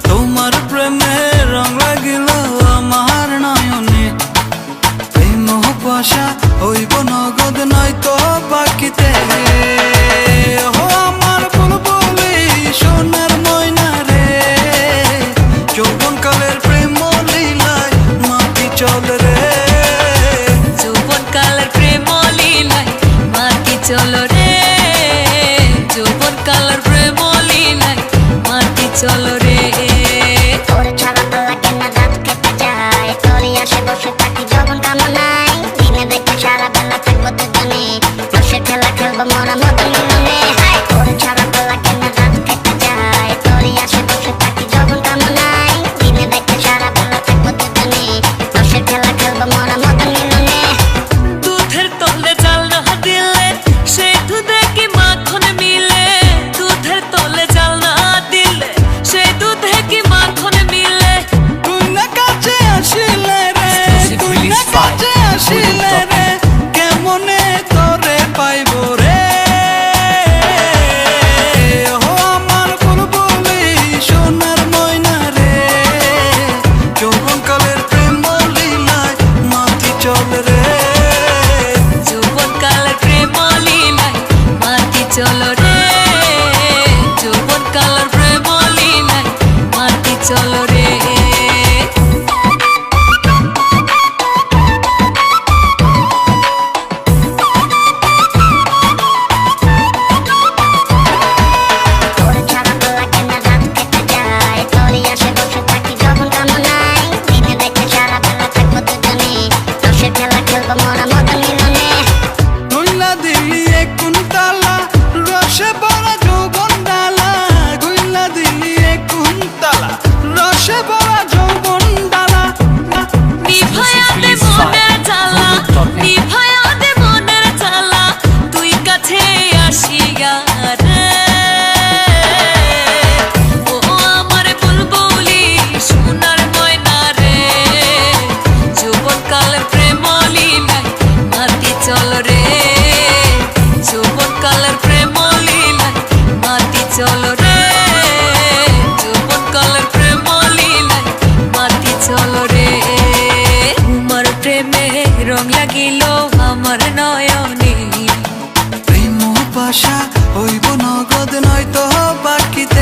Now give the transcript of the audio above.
তোমার প্রেমে রং লাগিল আমার নয়নে। এই মোহ কুয়াশা হইব নগদ নয়তো বাকিতে। ও আমার বুলবুলি সোনার ময়না রে, যৌবন কালের প্রেম লীলায় মাটি চলে রে। যৌবন কালের প্রেম লীলায় মাটি চলো রে, যৌবন কালের প্রেম লীলায় মাটি চলো রে। তোর ছাড়া তো লাগে না, রাত কেটে যায় তোরই আসে বসে থাকি যৌবন কামনায়। দিনে দেখে সারা বেলা থাকবো দুজনে, রসের খেলা খেলবো মোরা মদন মিলনে। তোর ছাড়া তো লাগে না, রাত কেটে যায় তোরই আসে বসে থাকি যৌবন কামনায়। দিনে দেখে সারা বেলা থাকবো দুজনে, রসের খেলা খেলবো মোরা মদন মিলনে। দুধের তলে জাল না দিলে সেই দুধে কি মাখন মিলে, দুধের তলে জাল না দিলে সেই দুধে কি মাখন মিলে। তুই না কাছে আসিলে রে, তুই না কাছে আসিলে রে, কেমনে তোরে পাইব রে। ও আমার বুলবুলি সোনার ময়না রে, যৌবন কালের প্রেম লীলায় মাটি চলে রে। যৌবন কালের প্রেম লীলায় মাটি চলো রে, যৌবন কালের প্রেম লীলায় মাটি চলো রে। তোর ছাড়া তো লাগে না, রাত কেটে যায় তোরই আসে বসে থাকি যৌবন কামনায়। দিনে দেখে সারা বেলা থাকবো দুজনে, রসের খেলা খেলবো মোরা মদন মিলনে। গুইলা দিলি এক কুন্তলা রসে ভরা যৌবন ডালা, গুইলা দিলি এক কুন্তলা রসে ভরা যৌবন ডালা। নিভায়া দে মনের জ্বালা, নিভায়া দে মনের জ্বালা, তুই কাছে আসিয়া রে। ও আমার বুলবুলি সোনার ময়না রে, যৌবন কালের প্রেম লীলায় মাটি চলো রে, যৌবন কালের প্রেম লীলায় মাটি চলো রে, যৌবন কালের প্রেম লীলায় মাটি চলো রে। তোমার প্রেমে রং লাগিল আমার নয়নে, প্রেম পাশা হইব নগদ নয়তো বাকিতে।